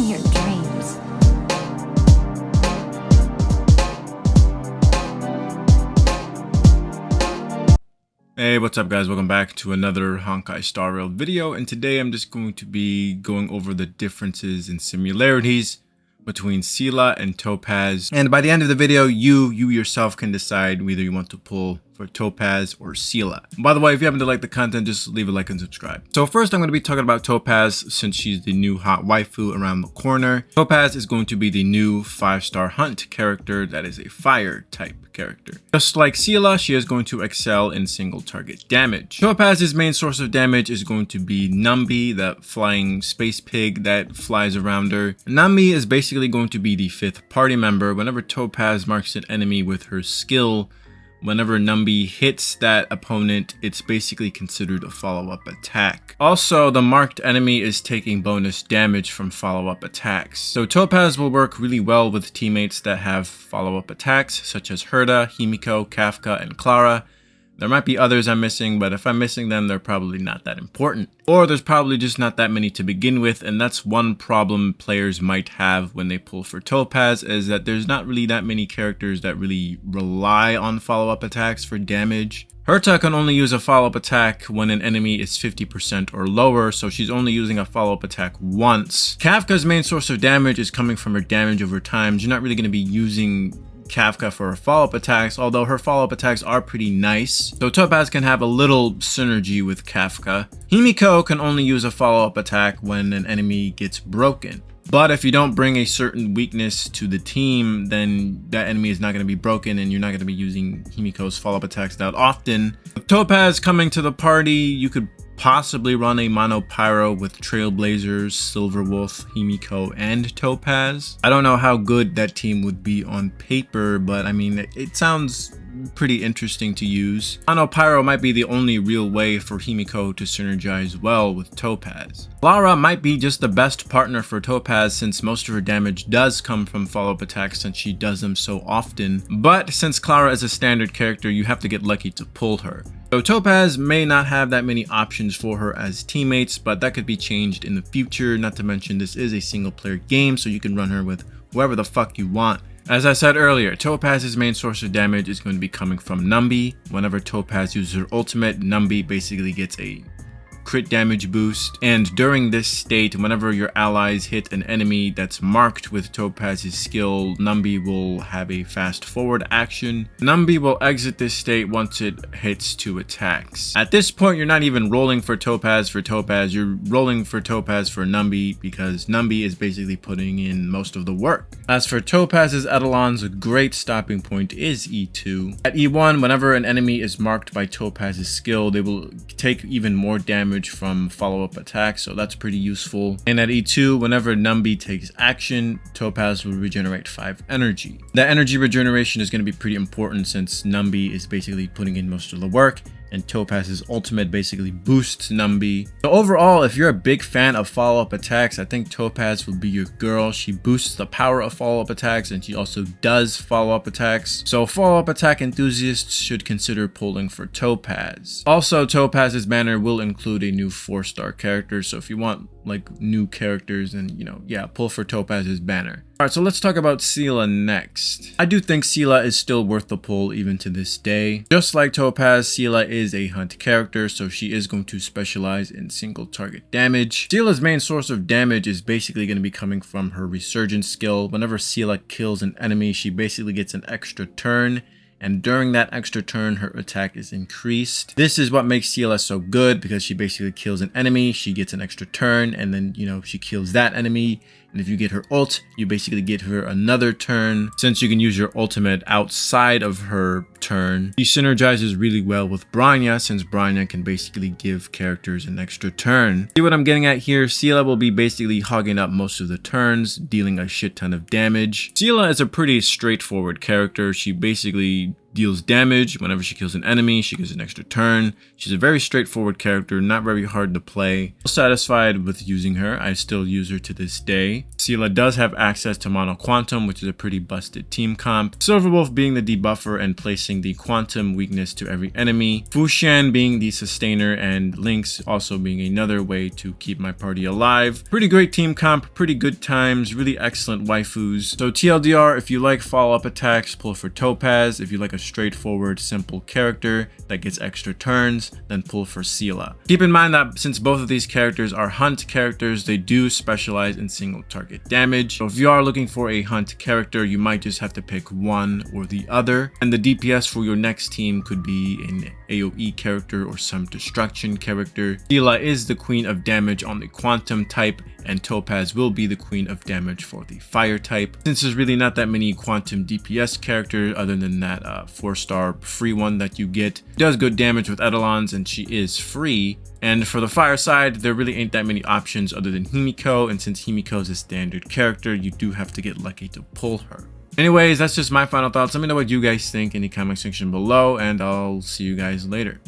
in your dreams. Hey, what's up guys? Welcome back to another Honkai Star Rail video, and today I'm just going to be going over the differences and similarities between Seele and Topaz. And by the end of the video, you yourself can decide whether you want to pull for Topaz or Seele. By the way, if you happen to like the content, just leave a like and subscribe. So first, I'm going to be talking about Topaz since she's the new hot waifu around the corner. Topaz is going to be the new 5-star hunt character that is a fire type character. Just like Seele, she is going to excel in single target damage. Topaz's main source of damage is going to be Numbi, that flying space pig that flies around her. Numbi is basically going to be the 5th party member. Whenever Topaz marks an enemy with her skill, whenever Numbi hits that opponent, it's basically considered a follow-up attack. Also, the marked enemy is taking bonus damage from follow-up attacks. So Topaz will work really well with teammates that have follow-up attacks, such as Herta, Himiko, Kafka, and Clara. There might be others I'm missing, but if I'm missing them, they're probably not that important. Or there's probably just not that many to begin with, and that's one problem players might have when they pull for Topaz, is that there's not really that many characters that really rely on follow-up attacks for damage. Herta can only use a follow-up attack when an enemy is 50% or lower, so she's only using a follow-up attack once. Kafka's main source of damage is coming from her damage over time. You're not really going to be using Kafka for her follow-up attacks, although her follow-up attacks are pretty nice, so Topaz can have a little synergy with Kafka. Himiko can only use a follow-up attack when an enemy gets broken. But if you don't bring a certain weakness to the team, then that enemy is not going to be broken and you're not going to be using Himiko's follow-up attacks that often. With Topaz coming to the party, you could possibly run a mono pyro with Trailblazers, Silverwolf, Himiko, and Topaz. I don't know how good that team would be on paper, but I mean, it sounds pretty interesting to use. Mono pyro might be the only real way for Himiko to synergize well with Topaz. Clara might be just the best partner for Topaz since most of her damage does come from follow-up attacks since she does them so often. But since Clara is a standard character, you have to get lucky to pull her. So Topaz may not have that many options for her as teammates, but that could be changed in the future. Not to mention this is a single player game, so you can run her with whoever the fuck you want. As I said earlier, Topaz's main source of damage is going to be coming from Numbi. Whenever Topaz uses her ultimate, Numbi basically gets a crit damage boost, and during this state, whenever your allies hit an enemy that's marked with Topaz's skill, Numbi will have a fast forward action. Numbi will exit this state once it hits 2 attacks. At this point, you're not even rolling for Topaz, you're rolling for Topaz for Numbi because Numbi is basically putting in most of the work. As for Topaz's Eidolons, a great stopping point is E2. At E1, whenever an enemy is marked by Topaz's skill, they will take even more damage from follow-up attacks, so that's pretty useful. And at E2, whenever Numbi takes action, Topaz will regenerate 5 energy. That energy regeneration is going to be pretty important since Numbi is basically putting in most of the work, and Topaz's ultimate basically boosts Numbi. So overall, if you're a big fan of follow-up attacks, I think Topaz will be your girl. She boosts the power of follow-up attacks, and she also does follow-up attacks. So follow-up attack enthusiasts should consider pulling for Topaz. Also, Topaz's banner will include a new 4-star character, so if you want like new characters, and pull for Topaz's banner. Alright, so let's talk about Seele next. I do think Seele is still worth the pull even to this day. Just like Topaz, Seele is a hunt character, so she is going to specialize in single target damage. Seele's main source of damage is basically going to be coming from her resurgence skill. Whenever Seele kills an enemy, she basically gets an extra turn, and during that extra turn, her attack is increased. This is what makes Seele so good, because she basically kills an enemy, she gets an extra turn, and then, she kills that enemy. And if you get her ult, you basically get her another turn. Since you can use your ultimate outside of her turn, she synergizes really well with Bronya, since Bronya can basically give characters an extra turn. See what I'm getting at here? Seele will be basically hogging up most of the turns, dealing a shit ton of damage. Seele is a pretty straightforward character. She basically deals damage. Whenever she kills an enemy, she gets an extra turn. She's a very straightforward character, not very hard to play. Satisfied with using her. I still use her to this day. Seele does have access to Mono Quantum, which is a pretty busted team comp. Silverwolf being the debuffer and placing the quantum weakness to every enemy. Fushan being the sustainer, and Lynx also being another way to keep my party alive. Pretty great team comp, pretty good times, really excellent waifus. So TLDR, if you like follow-up attacks, pull for Topaz. If you like a straightforward, simple character that gets extra turns, then pull for Seele. Keep in mind that since both of these characters are hunt characters, they do specialize in single target damage. So if you are looking for a hunt character, you might just have to pick one or the other. And the DPS for your next team could be an AoE character or some destruction character. Seele is the queen of damage on the quantum type, and Topaz will be the queen of damage for the fire type. Since there's really not that many quantum DPS characters other than that 4-star free one that you get. She does good damage with Eidolons, and she is free. And for the fire side, there really ain't that many options other than Himiko, and since Himiko is a standard character, you do have to get lucky to pull her. Anyways, that's just my final thoughts. Let me know what you guys think in the comment section below, and I'll see you guys later.